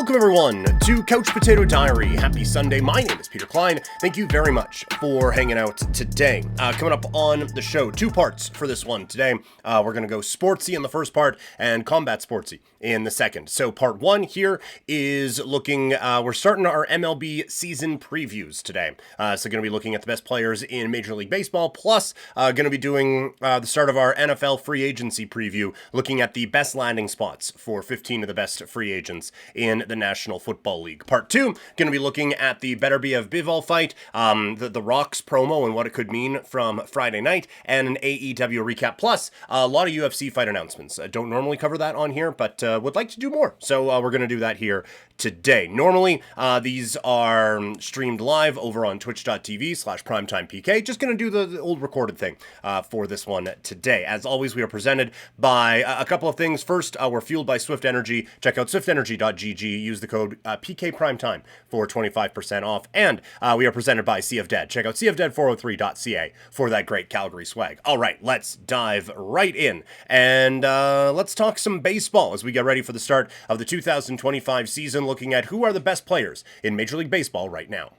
Welcome, everyone, to Couch Potato Diary. Happy Sunday. My name is Peter Klein. Thank you very much for hanging out today. Coming up on the show, two parts for this one today. We're going to go sportsy in the first part and combat sportsy in the second. So part one here is looking, we're starting our MLB season previews today. So going to be looking at the best players in Major League Baseball, plus going to be doing the start of our NFL free agency preview, looking at the best landing spots for 15 of the best free agents in the National Football League. Part two, going to be looking at the Better Be of Bivol fight, the Rocks promo and what it could mean from Friday night, and an AEW recap, plus a lot of UFC fight announcements. I don't normally cover that on here, but would like to do more, so we're going to do that here today. Normally, these are streamed live over on twitch.tv/primetimepk. Just going to do the old recorded thing for this one today. As always, we are presented by a couple of things. First, we're fueled by Swift Energy. Check out swiftenergy.gg. Use the code PKPrimetime for 25% off. And we are presented by CFDead. Check out cfdead403.ca for that great Calgary swag. All right, let's dive right in. And let's talk some baseball as we get ready for the start of the 2025 season, looking at who are the best players in Major League Baseball right now.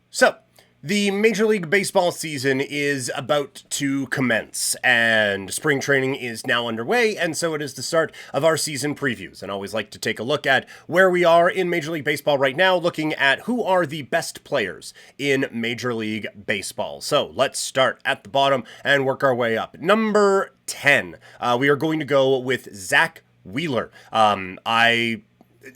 So, the Major League Baseball season is about to commence, and spring training is now underway, and so it is the start of our season previews. And I always like to take a look at where we are in Major League Baseball right now, looking at who are the best players in Major League Baseball. So let's start at the bottom and work our way up. Number 10, we are going to go with Zach Wheeler. I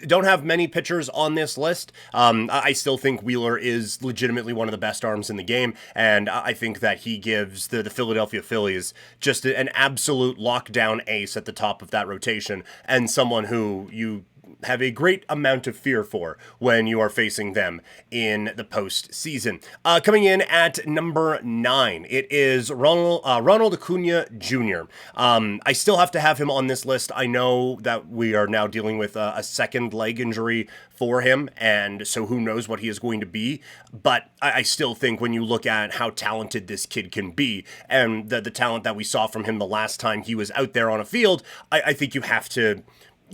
don't have many pitchers on this list. I still think Wheeler is legitimately one of the best arms in the game, and I think that he gives the Philadelphia Phillies just an absolute lockdown ace at the top of that rotation, and someone who you have a great amount of fear for when you are facing them in the postseason. Coming in at number 9, it is Ronald Acuna Jr. I still have to have him on this list. I know that we are now dealing with a second leg injury for him, and so who knows what he is going to be, but I still think when you look at how talented this kid can be, and the talent that we saw from him the last time he was out there on a field, I think you have to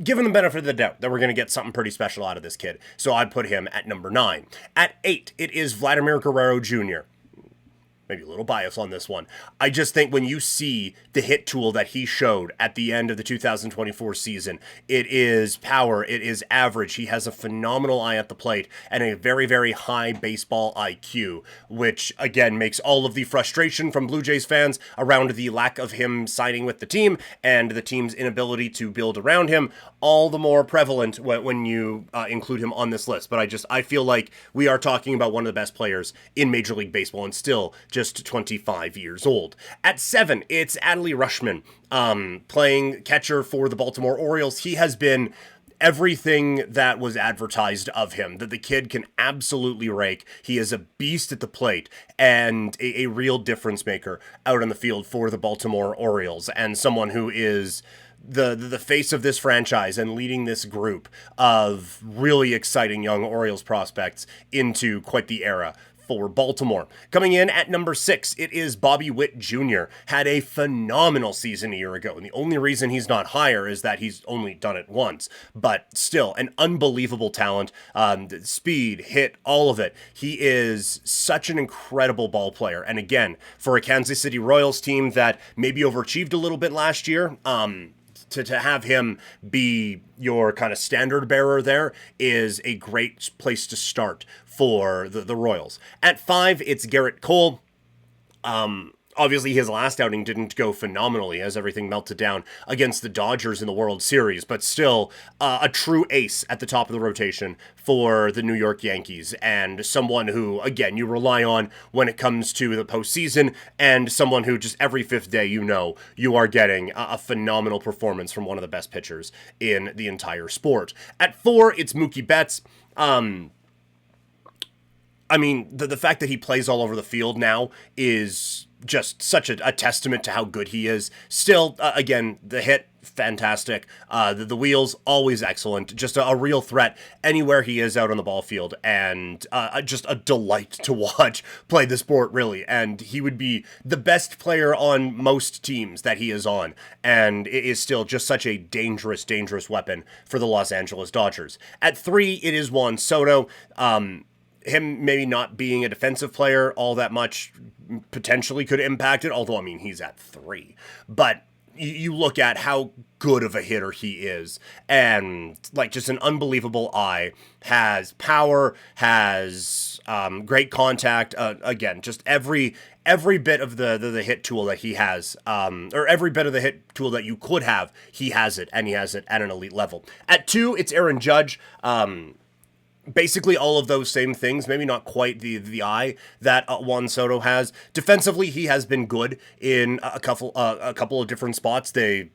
give him the benefit of the doubt that we're going to get something pretty special out of this kid. So I'd put him at number 9. At 8, it is Vladimir Guerrero Jr. Maybe a little bias on this one. I just think when you see the hit tool that he showed at the end of the 2024 season, it is power, it is average. He has a phenomenal eye at the plate and a very, very high baseball IQ, which again makes all of the frustration from Blue Jays fans around the lack of him signing with the team and the team's inability to build around him all the more prevalent when you include him on this list. But I feel like we are talking about one of the best players in Major League Baseball and still just 25 years old. At 7, it's Adley Rutschman, playing catcher for the Baltimore Orioles. He has been everything that was advertised of him, that the kid can absolutely rake. He is a beast at the plate and a real difference maker out on the field for the Baltimore Orioles, and someone who is the face of this franchise and leading this group of really exciting young Orioles prospects into quite the era for Baltimore. Coming in at number 6, it is Bobby Witt Jr. Had a phenomenal season a year ago, and the only reason he's not higher is that he's only done it once, but still an unbelievable talent. Speed, hit, all of it. He is such an incredible ball player, and again, for a Kansas City Royals team that maybe overachieved a little bit last year, to have him be your kind of standard bearer there is a great place to start for the Royals. At 5, it's Garrett Cole. Obviously, his last outing didn't go phenomenally as everything melted down against the Dodgers in the World Series, but still a true ace at the top of the rotation for the New York Yankees, and someone who, again, you rely on when it comes to the postseason, and someone who just every fifth day you are getting a phenomenal performance from one of the best pitchers in the entire sport. At 4, it's Mookie Betts. I mean, the fact that he plays all over the field now is just such a testament to how good he is. Still, again, the hit fantastic. The wheels, always excellent. Just a real threat anywhere he is out on the ball field, and just a delight to watch play the sport, really. And he would be the best player on most teams that he is on, and it is still just such a dangerous, dangerous weapon for the Los Angeles Dodgers. At 3, it is Juan Soto. Him maybe not being a defensive player all that much potentially could impact it, although, I mean, he's at 3. But you look at how good of a hitter he is, and like just an unbelievable eye, has power, has great contact, again, just every bit of the hit tool that he has, or every bit of the hit tool that you could have, he has it, and he has it at an elite level. At 2, it's Aaron Judge. Basically all of those same things, maybe not quite the eye that Juan Soto has. Defensively, he has been good in a couple of different spots. They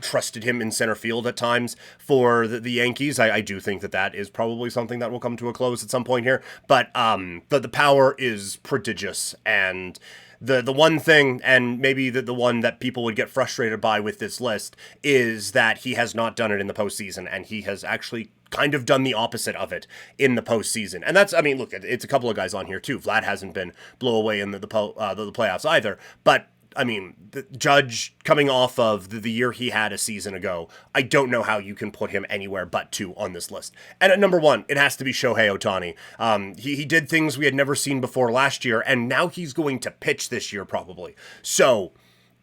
trusted him in center field at times for the Yankees. I do think that is probably something that will come to a close at some point here. But the power is prodigious, and the one thing, and maybe the one that people would get frustrated by with this list, is that he has not done it in the postseason, and he has actually kind of done the opposite of it in the postseason. And that's, I mean, look, it's a couple of guys on here too. Vlad hasn't been blow away in the playoffs either, but I mean, the Judge coming off of the year he had a season ago, I don't know how you can put him anywhere but 2 on this list. And at number 1, it has to be Shohei Ohtani. He did things we had never seen before last year, and now he's going to pitch this year probably. So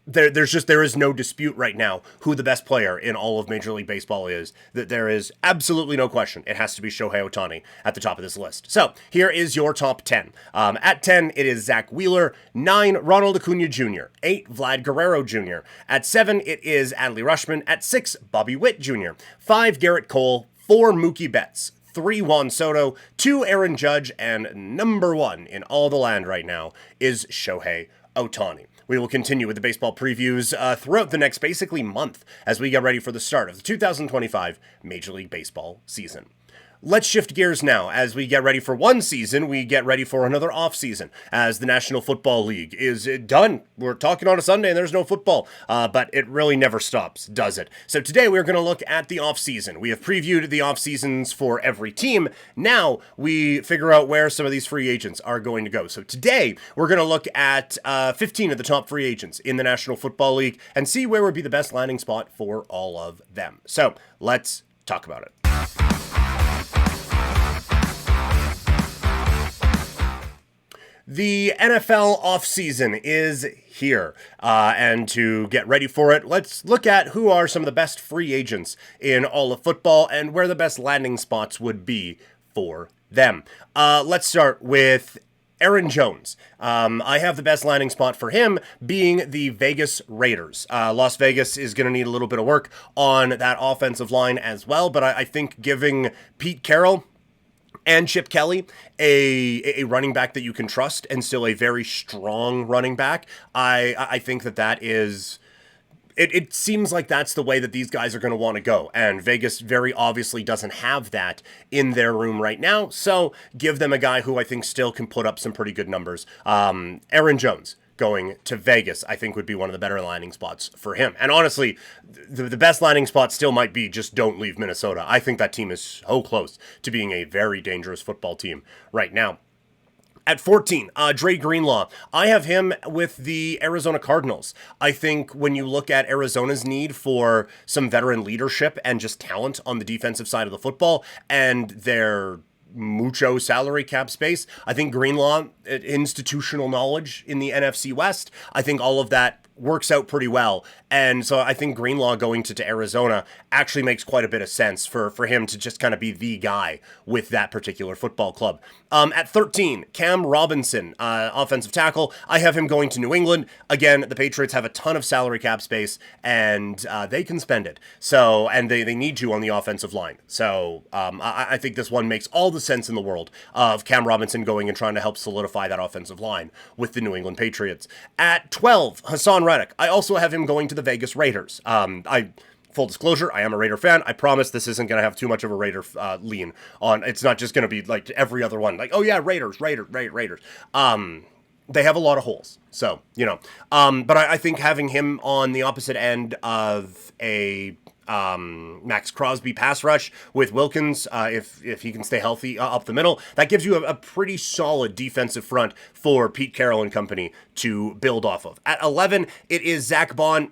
there is no dispute right now who the best player in all of Major League Baseball is. That there is absolutely no question. It has to be Shohei Ohtani at the top of this list. So here is your top 10. At 10, it is Zach Wheeler. 9, Ronald Acuna Jr. 8, Vlad Guerrero Jr. At 7, it is Adley Rutschman. At 6, Bobby Witt Jr. 5, Garrett Cole. 4, Mookie Betts. 3, Juan Soto. 2, Aaron Judge. And number 1 in all the land right now is Shohei Ohtani. We will continue with the baseball previews throughout the next basically month as we get ready for the start of the 2025 Major League Baseball season. Let's shift gears now. As we get ready for one season, we get ready for another off season, as the National Football League is done. We're talking on a Sunday and there's no football, but it really never stops, does it? So today we're going to look at the off season. We have previewed the off seasons for every team. Now we figure out where some of these free agents are going to go. So today we're going to look at 15 of the top free agents in the National Football League and see where would be the best landing spot for all of them. So let's talk about it. The NFL offseason is here, and to get ready for it, let's look at who are some of the best free agents in all of football and where the best landing spots would be for them. Let's start with Aaron Jones. I have the best landing spot for him being the Vegas Raiders. Las Vegas is going to need a little bit of work on that offensive line as well, but I think giving Pete Carroll and Chip Kelly, a running back that you can trust and still a very strong running back, I think that is... It seems like that's the way that these guys are going to want to go, and Vegas very obviously doesn't have that in their room right now, so give them a guy who I think still can put up some pretty good numbers. Aaron Jones going to Vegas, I think, would be one of the better landing spots for him. And honestly, the best landing spot still might be just don't leave Minnesota. I think that team is so close to being a very dangerous football team right now. At 14, Dre Greenlaw. I have him with the Arizona Cardinals. I think when you look at Arizona's need for some veteran leadership and just talent on the defensive side of the football and their mucho salary cap space, I think Greenlaw, institutional knowledge in the NFC West, I think all of that works out pretty well. And so I think Greenlaw going to Arizona actually makes quite a bit of sense for him to just kind of be the guy with that particular football club. At 13, Cam Robinson, offensive tackle. I have him going to New England. Again, the Patriots have a ton of salary cap space, and they can spend it. So, and they need to on the offensive line. So I think this one makes all the sense in the world of Cam Robinson going and trying to help solidify that offensive line with the New England Patriots. At 12, Hassan Reddick. I also have him going to the Vegas Raiders. Full disclosure, I am a Raider fan. I promise this isn't going to have too much of a Raider lean on. It's not just going to be like every other one. Like, oh yeah, Raiders. they have a lot of holes. So, but I think having him on the opposite end of a Max Crosby pass rush with Wilkins, if he can stay healthy up the middle, that gives you a pretty solid defensive front for Pete Carroll and company to build off of. At 11, it is Zach Bond.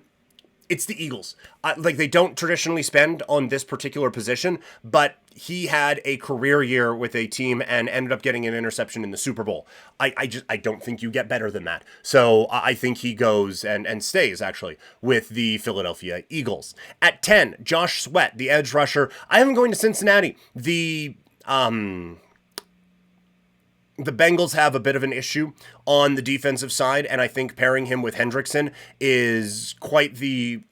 It's the Eagles. They don't traditionally spend on this particular position, but he had a career year with a team and ended up getting an interception in the Super Bowl. I don't think you get better than that. So I think he goes and stays, actually, with the Philadelphia Eagles. At 10, Josh Sweat, the edge rusher. I have him going to Cincinnati. The Bengals have a bit of an issue on the defensive side, and I think pairing him with Hendrickson is quite the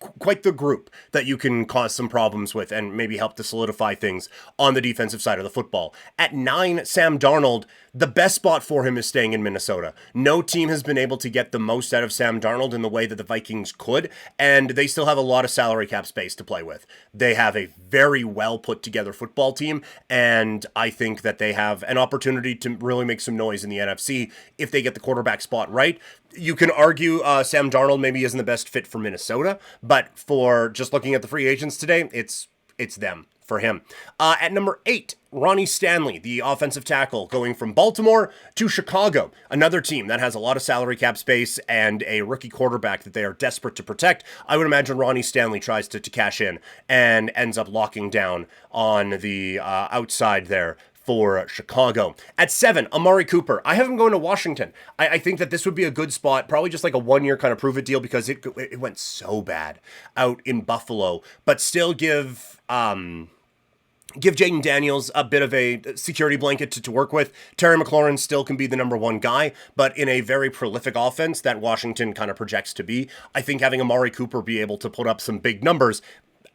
group that you can cause some problems with and maybe help to solidify things on the defensive side of the football. At 9, Sam Darnold. The best spot for him is staying in Minnesota. No team has been able to get the most out of Sam Darnold in the way that the Vikings could, and they still have a lot of salary cap space to play with. They have a very well put together football team, and I think that they have an opportunity to really make some noise in the NFC if they get the quarterback spot right. You can argue Sam Darnold maybe isn't the best fit for Minnesota, but for just looking at the free agents today, it's them for him. At number 8, Ronnie Stanley, the offensive tackle, going from Baltimore to Chicago, another team that has a lot of salary cap space and a rookie quarterback that they are desperate to protect. I would imagine Ronnie Stanley tries to cash in and ends up locking down on the outside there for Chicago. At 7, Amari Cooper. I have him going to Washington. I think that this would be a good spot, probably just like a one-year kind of prove-it deal because it went so bad out in Buffalo, but still give Jaden Daniels a bit of a security blanket to work with. Terry McLaurin still can be the number one guy, but in a very prolific offense that Washington kind of projects to be, I think having Amari Cooper be able to put up some big numbers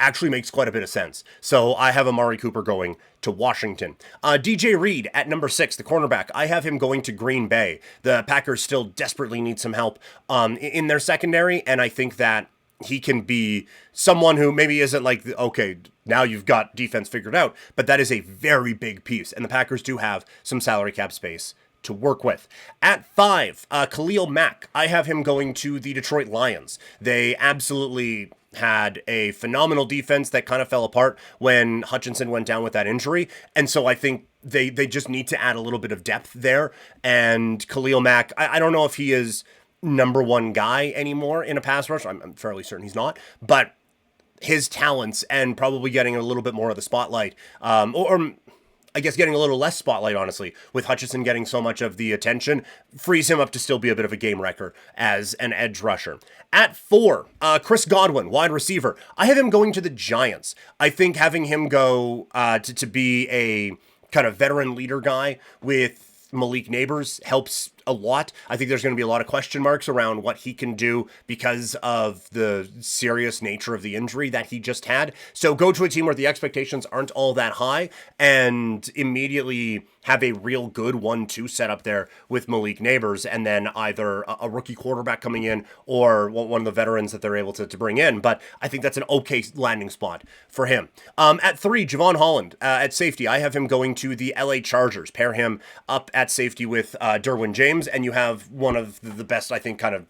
actually makes quite a bit of sense. So I have Amari Cooper going to Washington. DJ Reed at number 6, the cornerback. I have him going to Green Bay. The Packers still desperately need some help in their secondary, and I think that he can be someone who maybe isn't like, okay, now you've got defense figured out, but that is a very big piece, and the Packers do have some salary cap space to work with. At 5, Khalil Mack. I have him going to the Detroit Lions. They absolutely had a phenomenal defense that kind of fell apart when Hutchinson went down with that injury, and so I think they just need to add a little bit of depth there, and Khalil Mack, I don't know if he is number one guy anymore in a pass rush. I'm fairly certain he's not, but his talents and probably getting a little bit more of the spotlight, or I guess getting a little less spotlight, honestly, with Hutchinson getting so much of the attention, frees him up to still be a bit of a game wrecker as an edge rusher. At 4, Chris Godwin, wide receiver. I have him going to the Giants. I think having him go to be a kind of veteran leader guy with Malik Neighbors helps a lot. I think there's going to be a lot of question marks around what he can do because of the serious nature of the injury that he just had. So go to a team where the expectations aren't all that high and immediately have a real good 1-2 setup there with Malik Neighbors, and then either a rookie quarterback coming in or one of the veterans that they're able to bring in. But I think that's an okay landing spot for him. At 3, Jevon Holland at safety. I have him going to the LA Chargers. Pair him up at safety with Derwin James, and you have one of the best, I think, kind of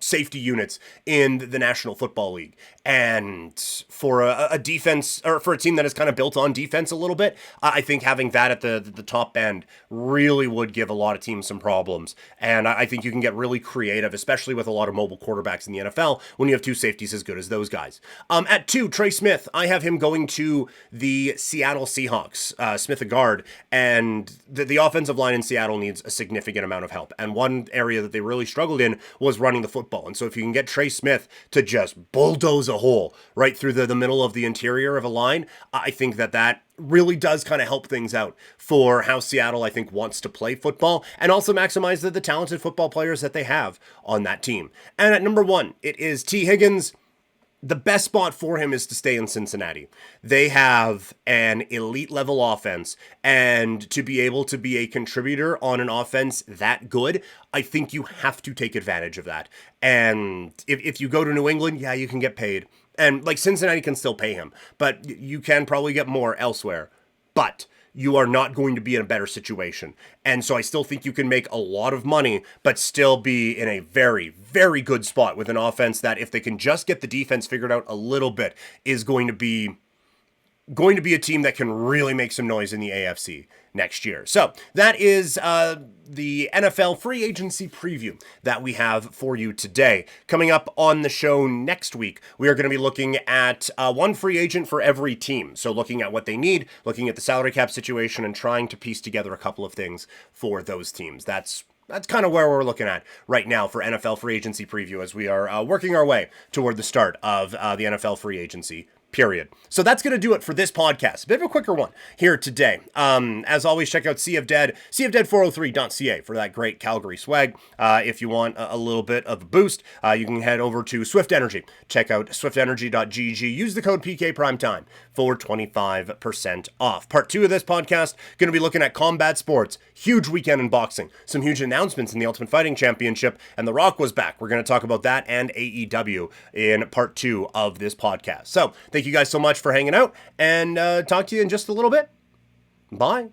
safety units in the National Football League. And for a defense, or for a team that is kind of built on defense a little bit, I think having that at the top end really would give a lot of teams some problems. And I think you can get really creative, especially with a lot of mobile quarterbacks in the NFL, when you have two safeties as good as those guys. At 2, Trey Smith. I have him going to the Seattle Seahawks. Smith, a guard. And the offensive line in Seattle needs a significant amount of help. And one area that they really struggled in was running the football. And so if you can get Trey Smith to just bulldoze a hole right through the middle of the interior of a line, I think that really does kind of help things out for how Seattle, I think, wants to play football, and also maximize the talented football players that they have on that team. And at number 1, it is Tee Higgins. The best spot for him is to stay in Cincinnati. They have an elite level offense, and to be able to be a contributor on an offense that good, I think you have to take advantage of that. And if you go to New England, yeah, you can get paid. And like Cincinnati can still pay him, but you can probably get more elsewhere. But you are not going to be in a better situation. And so I still think you can make a lot of money, but still be in a very, very good spot with an offense that, if they can just get the defense figured out a little bit, is going to be a team that can really make some noise in the AFC next year. So that is the NFL free agency preview that we have for you today. Coming up on the show next week, we are going to be looking at one free agent for every team. So looking at what they need, looking at the salary cap situation, and trying to piece together a couple of things for those teams. That's kind of where we're looking at right now for NFL free agency preview, as we are working our way toward the start of the NFL free agency period. So that's going to do it for this podcast. A bit of a quicker one here today. As always, check out Sea of Dead, seaofdead403.ca for that great Calgary swag. If you want a little bit of a boost, you can head over to Swift Energy. Check out swiftenergy.gg. Use the code PKPrimetime for 25% off. Part 2 of this podcast, going to be looking at combat sports. Huge weekend in boxing. Some huge announcements in the Ultimate Fighting Championship, and The Rock was back. We're going to talk about that and AEW in part 2 of this podcast. So, thank you guys so much for hanging out, and talk to you in just a little bit. Bye.